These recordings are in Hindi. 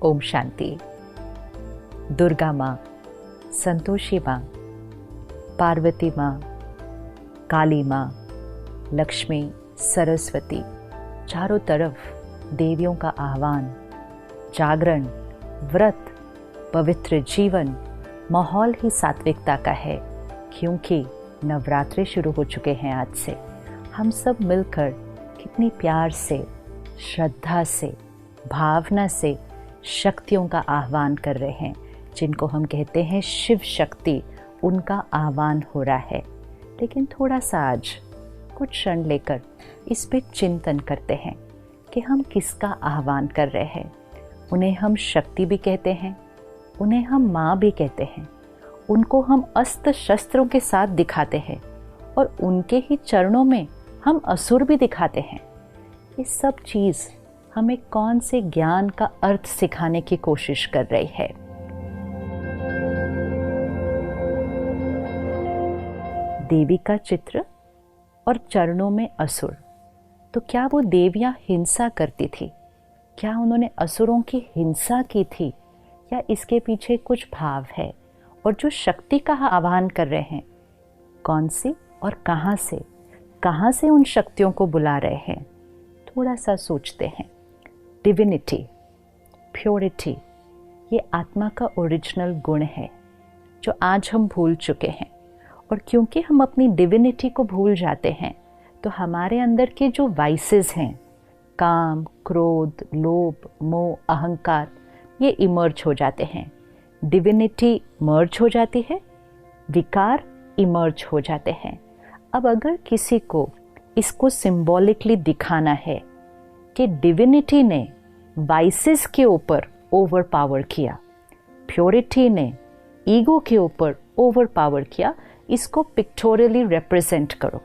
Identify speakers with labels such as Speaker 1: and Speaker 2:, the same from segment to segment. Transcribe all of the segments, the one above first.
Speaker 1: ओम शांति। दुर्गा माँ, संतोषी माँ, पार्वती माँ, काली माँ, लक्ष्मी, सरस्वती, चारों तरफ देवियों का आह्वान, जागरण, व्रत, पवित्र जीवन, माहौल ही सात्विकता का है। क्योंकि नवरात्रि शुरू हो चुके हैं आज से। हम सब मिलकर कितनी प्यार से, श्रद्धा से, भावना से शक्तियों का आह्वान कर रहे हैं, जिनको हम कहते हैं शिव शक्ति। उनका आह्वान हो रहा है। लेकिन थोड़ा सा आज कुछ क्षण लेकर इस पे चिंतन करते हैं कि हम किसका आह्वान कर रहे हैं। उन्हें हम शक्ति भी कहते हैं, उन्हें हम माँ भी कहते हैं, उनको हम अस्त्र शस्त्रों के साथ दिखाते हैं और उनके ही चरणों में हम असुर भी दिखाते हैं। ये सब चीज़ हमें कौन से ज्ञान का अर्थ सिखाने की कोशिश कर रही है। देवी का चित्र और चरणों में असुर। तो क्या वो देवियां हिंसा करती थी? क्या उन्होंने असुरों की हिंसा की थी, या इसके पीछे कुछ भाव है? और जो शक्ति का आह्वान कर रहे हैं, कौन सी और कहाँ से उन शक्तियों को बुला रहे हैं? थोड़ा सा सोचते हैं। डिविनिटी, प्योरिटी, ये आत्मा का ओरिजिनल गुण है जो आज हम भूल चुके हैं। और क्योंकि हम अपनी डिविनिटी को भूल जाते हैं, तो हमारे अंदर के जो वाइसेस हैं, काम, क्रोध, लोभ, मोह, अहंकार, ये इमर्ज हो जाते हैं। डिविनिटी मर्ज हो जाती है, विकार इमर्ज हो जाते हैं। अब अगर किसी को इसको सिंबॉलिकली दिखाना है कि डिविनिटी ने वाइसेस के ऊपर ओवर पावर किया, प्योरिटी ने ईगो के ऊपर ओवर पावर किया, इसको पिक्टोरियली रिप्रेजेंट करो,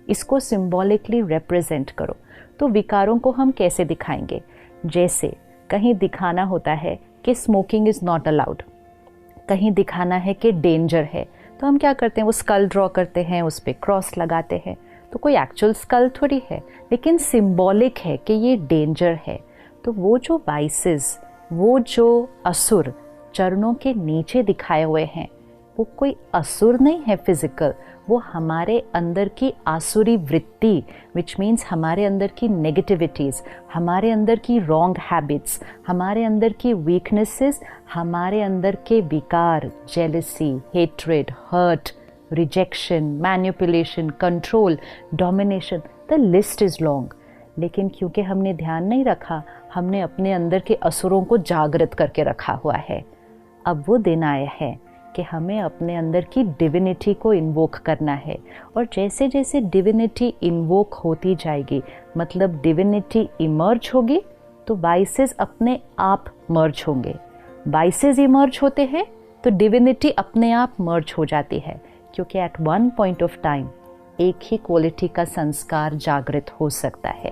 Speaker 1: इसको सिंबॉलिकली रिप्रेजेंट करो। तो विकारों को हम कैसे दिखाएंगे? जैसे कहीं दिखाना होता है कि स्मोकिंग इज़ नॉट अलाउड, कहीं दिखाना है कि डेंजर है, तो हम क्या करते हैं? वो स्कल ड्रॉ करते हैं, उस पर क्रॉस लगाते हैं। तो कोई एक्चुअल स्कल थोड़ी है, लेकिन सिंबॉलिक है कि ये डेंजर है। तो वो जो वाइसेस, वो जो असुर चरणों के नीचे दिखाए हुए हैं, वो कोई असुर नहीं है फिजिकल, वो हमारे अंदर की आसुरी वृत्ति, विच मीन्स हमारे अंदर की नेगेटिविटीज़, हमारे अंदर की रॉन्ग हैबिट्स, हमारे अंदर की वीकनेसेस, हमारे अंदर के विकार, jealousy, hatred, hurt, rejection, manipulation, control, domination, the list is long. लेकिन क्योंकि हमने ध्यान नहीं रखा, हमने अपने अंदर के असुरों को जागृत करके रखा हुआ है। अब वो दिन आया है कि हमें अपने अंदर की डिविनिटी को इन्वोक करना है। और जैसे जैसे डिविनिटी इन्वोक होती जाएगी, मतलब डिविनिटी इमर्ज होगी, तो वाइसेस अपने आप मर्ज होंगे। वाइसेस इमर्ज होते हैं तो डिविनिटी अपने आप मर्ज हो जाती है, क्योंकि at one point of time एक ही क्वालिटी का संस्कार जागृत हो सकता है।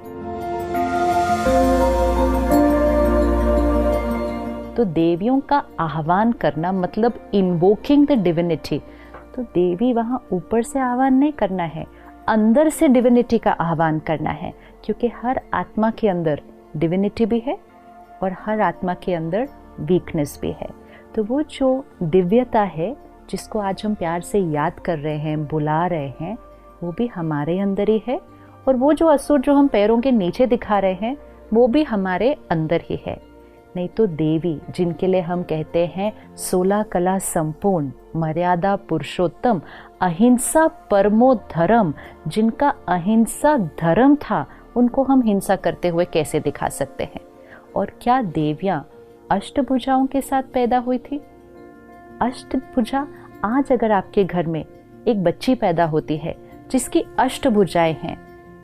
Speaker 1: तो देवियों का आह्वान करना मतलब इन्वोकिंग द डिविनिटी। तो देवी वहाँ ऊपर से आह्वान नहीं करना है, अंदर से डिविनिटी का आह्वान करना है, क्योंकि हर आत्मा के अंदर डिविनिटी भी है और हर आत्मा के अंदर वीकनेस भी है। तो वो जो दिव्यता है, जिसको आज हम प्यार से याद कर रहे हैं, बुला रहे हैं, वो भी हमारे अंदर ही है। और वो जो असुर जो हम पैरों के नीचे दिखा रहे हैं, वो भी हमारे अंदर ही है। नहीं तो देवी, जिनके लिए हम कहते हैं 16 कला संपूर्ण, मर्यादा पुरुषोत्तम, अहिंसा परमो धर्म, जिनका अहिंसा धर्म था, उनको हम हिंसा करते हुए कैसे दिखा सकते हैं? और क्या देवियां अष्टभुजाओं के साथ पैदा हुई थी? अष्टभुजा, आज अगर आपके घर में एक बच्ची पैदा होती है जिसकी अष्टभुजाएं हैं,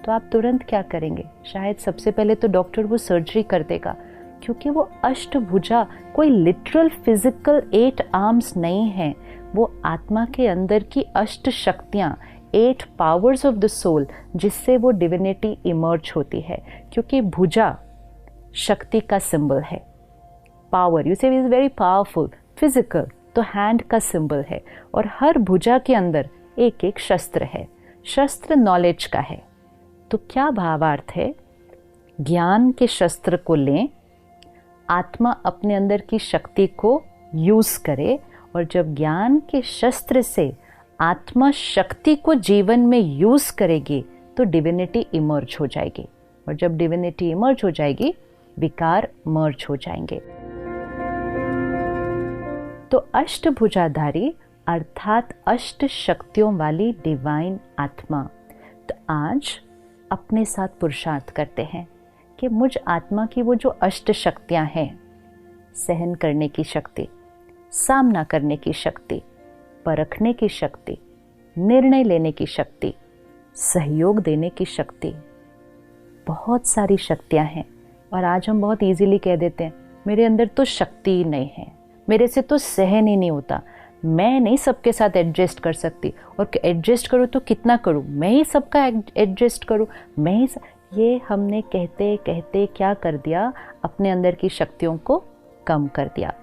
Speaker 1: तो आप तुरंत क्या करेंगे? शायद सबसे पहले तो डॉक्टर वो सर्जरी कर देगा, क्योंकि वो अष्टभुजा कोई लिटरल फिजिकल 8 आर्म्स नहीं है। वो आत्मा के अंदर की अष्ट शक्तियाँ, 8 पावर्स ऑफ द सोल, जिससे वो डिविनिटी इमर्ज होती है। क्योंकि भुजा शक्ति का सिंबल है, पावर, यू से इज वेरी पावरफुल, फिजिकल तो हैंड का सिंबल है। और हर भुजा के अंदर एक एक शस्त्र है, शस्त्र नॉलेज का है। तो क्या भावार्थ है? ज्ञान के शस्त्र को लें, आत्मा अपने अंदर की शक्ति को यूज़ करे, और जब ज्ञान के शस्त्र से आत्मा शक्ति को जीवन में यूज़ करेगी तो डिविनिटी इमर्ज हो जाएगी, और जब डिविनिटी इमर्ज हो जाएगी विकार मर्ज हो जाएंगे। तो अष्टभुजाधारी अर्थात अष्ट शक्तियों वाली डिवाइन आत्मा, तो आज अपने साथ पुरुषार्थ करते हैं कि मुझ आत्मा की वो जो अष्ट शक्तियाँ हैं, सहन करने की शक्ति, सामना करने की शक्ति, परखने की शक्ति, निर्णय लेने की शक्ति, सहयोग देने की शक्ति, बहुत सारी शक्तियाँ हैं। और आज हम बहुत इजीली कह देते हैं मेरे अंदर तो शक्ति ही नहीं है, मेरे से तो सहन ही नहीं होता, मैं नहीं सबके साथ एडजस्ट कर सकती, और एडजस्ट करूँ तो कितना करूँ, मैं ही सबका एडजस्ट करूँ, मैं ही ये हमने कहते कहते क्या कर दिया, अपने अंदर की शक्तियों को कम कर दिया।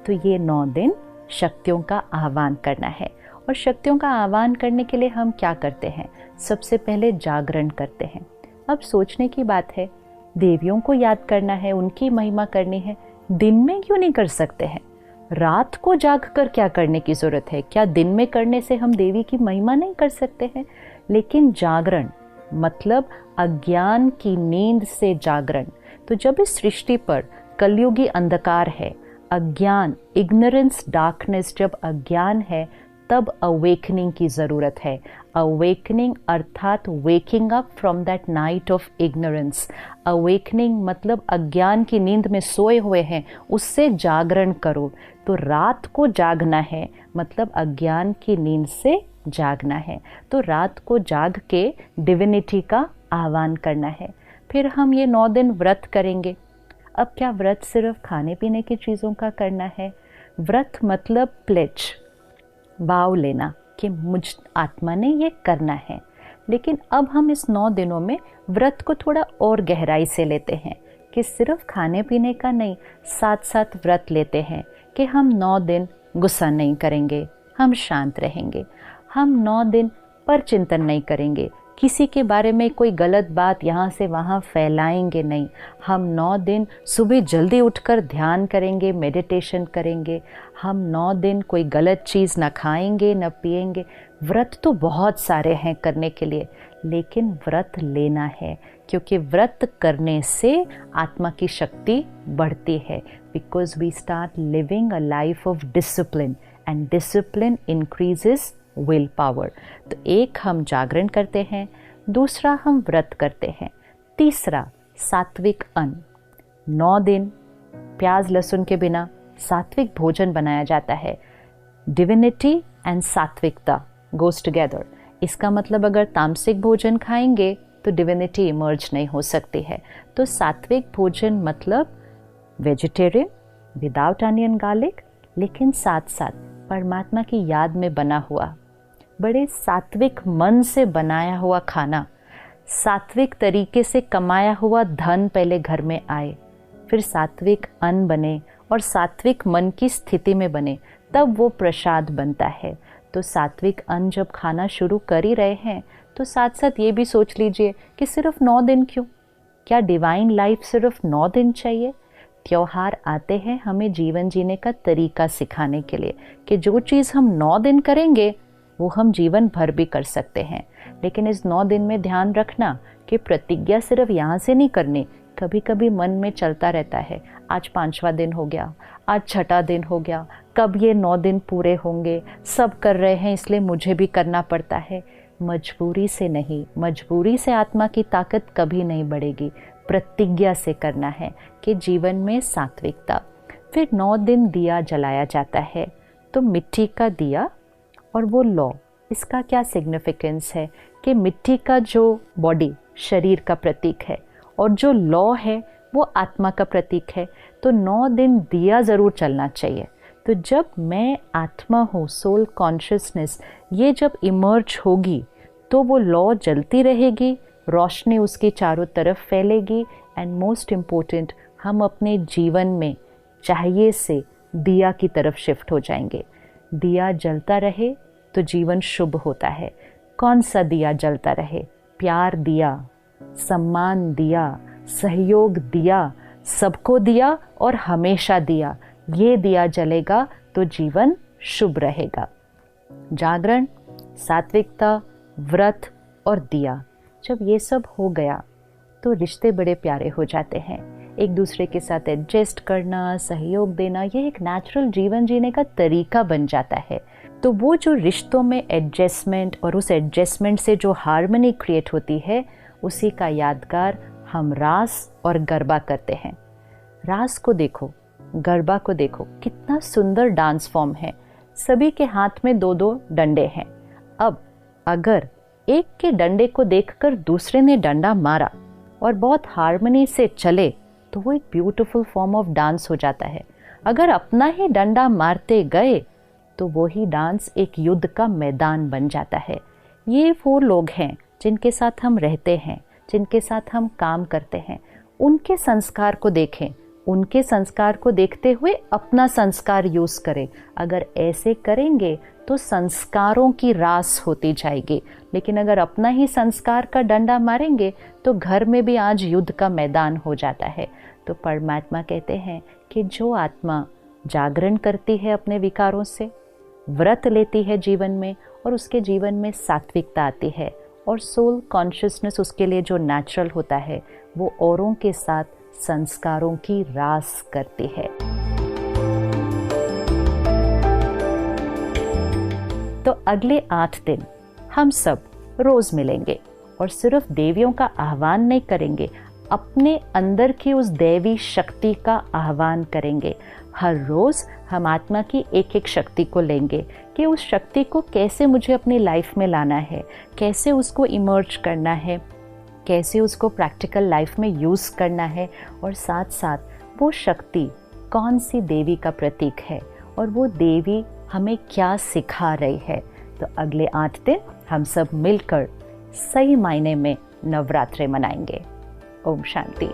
Speaker 1: तो ये 9 दिन शक्तियों का आह्वान करना है। और शक्तियों का आह्वान करने के लिए हम क्या करते हैं? सबसे पहले जागरण करते हैं। अब सोचने की बात है, देवियों को याद करना है, उनकी महिमा करनी है, दिन में क्यों नहीं कर सकते हैं? रात को जाग कर क्या करने की ज़रूरत है? क्या दिन में करने से हम देवी की महिमा नहीं कर सकते हैं? लेकिन जागरण मतलब अज्ञान की नींद से जागरण। तो जब इस सृष्टि पर कलयुगी अंधकार है, अज्ञान, इग्नोरेंस, डार्कनेस, जब अज्ञान है तब अवेकनिंग की ज़रूरत है। अवेकनिंग अर्थात waking up from that night of ignorance. Awakening मतलब अज्ञान की नींद में सोए हुए हैं, उससे जागरण करो। तो रात को जागना है मतलब अज्ञान की नींद से जागना है। तो रात को जाग के डिविनिटी का आह्वान करना है। फिर हम ये 9 दिन व्रत करेंगे। अब क्या व्रत सिर्फ खाने पीने की चीज़ों का करना है? व्रत मतलब प्लेज, वाव लेना कि मुझ आत्मा ने ये करना है। लेकिन अब हम इस 9 दिनों में व्रत को थोड़ा और गहराई से लेते हैं कि सिर्फ खाने पीने का नहीं, साथ साथ व्रत लेते हैं कि हम 9 दिन गुस्सा नहीं करेंगे, हम शांत रहेंगे, हम 9 दिन पर चिंतन नहीं करेंगे, किसी के बारे में कोई गलत बात यहाँ से वहाँ फैलाएंगे नहीं, हम 9 दिन सुबह जल्दी उठकर ध्यान करेंगे, मेडिटेशन करेंगे, हम 9 दिन कोई गलत चीज़ ना खाएंगे न पिएंगे। व्रत तो बहुत सारे हैं करने के लिए, लेकिन व्रत लेना है क्योंकि व्रत करने से आत्मा की शक्ति बढ़ती है। Because we start living a life of discipline and discipline increases will power. तो एक हम जागरण करते हैं, दूसरा हम व्रत करते हैं, तीसरा सात्विक अन्न। 9 दिन प्याज लहसुन के बिना सात्विक भोजन बनाया जाता है। डिविनिटी एंड सात्विकता गोज टुगेदर। इसका मतलब अगर तामसिक भोजन खाएंगे तो डिविनिटी इमर्ज नहीं हो सकती है। तो सात्विक भोजन मतलब वेजिटेरियन विदाउट अनियन गार्लिक, लेकिन साथ साथ परमात्मा की याद में बना हुआ, बड़े सात्विक मन से बनाया हुआ खाना, सात्विक तरीके से कमाया हुआ धन पहले घर में आए, फिर सात्विक अन्न बने और सात्विक मन की स्थिति में बने, तब वो प्रसाद बनता है। तो सात्विक अन्न जब खाना शुरू कर ही रहे हैं तो साथ साथ ये भी सोच लीजिए कि सिर्फ 9 दिन क्यों? क्या डिवाइन लाइफ सिर्फ 9 दिन चाहिए? त्योहार आते हैं हमें जीवन जीने का तरीका सिखाने के लिए कि जो चीज़ हम 9 दिन करेंगे वो हम जीवन भर भी कर सकते हैं। लेकिन इस 9 दिन में ध्यान रखना कि प्रतिज्ञा सिर्फ यहाँ से नहीं करनी। कभी कभी मन में चलता रहता है, आज 5वां दिन हो गया, आज 6ठा दिन हो गया, कब ये 9 दिन पूरे होंगे, सब कर रहे हैं इसलिए मुझे भी करना पड़ता है। मजबूरी से नहीं, मजबूरी से आत्मा की ताकत कभी नहीं बढ़ेगी। प्रतिज्ञा से करना है कि जीवन में सात्विकता। फिर 9 दिन दिया जलाया जाता है। तो मिट्टी का दिया और वो लौ, इसका क्या सिग्निफिकेंस है कि मिट्टी का जो बॉडी शरीर का प्रतीक है और जो लौ है वो आत्मा का प्रतीक है। तो 9 दिन दिया ज़रूर चलना चाहिए। तो जब मैं आत्मा हूँ, सोल कॉन्शियसनेस, ये जब इमर्ज होगी तो वो लौ जलती रहेगी, रोशनी उसकी चारों तरफ फैलेगी। एंड मोस्ट इम्पोर्टेंट, हम अपने जीवन में चाहिए से दिया की तरफ शिफ्ट हो जाएंगे। दिया जलता रहे तो जीवन शुभ होता है। कौन सा दिया जलता रहे? प्यार दिया, सम्मान दिया, सहयोग दिया, सबको दिया और हमेशा दिया, ये दिया जलेगा तो जीवन शुभ रहेगा। जागरण, सात्विकता, व्रत और दिया, जब ये सब हो गया तो रिश्ते बड़े प्यारे हो जाते हैं। एक दूसरे के साथ एडजस्ट करना, सहयोग देना, ये एक नेचुरल जीवन जीने का तरीका बन जाता है। तो वो जो रिश्तों में एडजस्टमेंट और उस एडजस्टमेंट से जो हार्मनी क्रिएट होती है, उसी का यादगार हम रास और गरबा करते हैं। रास को देखो, गरबा को देखो, कितना सुंदर डांस फॉर्म है। सभी के हाथ में 2-2 डंडे हैं। अब अगर एक के डंडे को देखकर दूसरे ने डंडा मारा और बहुत हार्मनी से चले तो वो एक ब्यूटीफुल फॉर्म ऑफ डांस हो जाता है। अगर अपना ही डंडा मारते गए तो वो ही डांस एक युद्ध का मैदान बन जाता है। ये वो लोग हैं जिनके साथ हम रहते हैं, जिनके साथ हम काम करते हैं। उनके संस्कार को देखें, उनके संस्कार को देखते हुए अपना संस्कार यूज़ करें। अगर ऐसे करेंगे तो संस्कारों की रास होती जाएगी। लेकिन अगर अपना ही संस्कार का डंडा मारेंगे तो घर में भी आज युद्ध का मैदान हो जाता है। तो परमात्मा कहते हैं कि जो आत्मा जागरण करती है अपने विकारों से, व्रत लेती है जीवन में, और उसके जीवन में सात्विकता आती है और सोल कॉन्शियसनेस उसके लिए जो नेचुरल होता है, वो औरों के साथ संस्कारों की रास करती है। तो अगले 8 दिन हम सब रोज मिलेंगे और सिर्फ देवियों का आह्वान नहीं करेंगे, अपने अंदर की उस दैवी शक्ति का आह्वान करेंगे। हर रोज हम आत्मा की एक एक शक्ति को लेंगे कि उस शक्ति को कैसे मुझे अपनी लाइफ में लाना है, कैसे उसको इमर्ज करना है, कैसे उसको प्रैक्टिकल लाइफ में यूज़ करना है, और साथ साथ वो शक्ति कौन सी देवी का प्रतीक है और वो देवी हमें क्या सिखा रही है। तो अगले 8 दिन हम सब मिलकर सही मायने में नवरात्रि मनाएंगे। ओम शांति।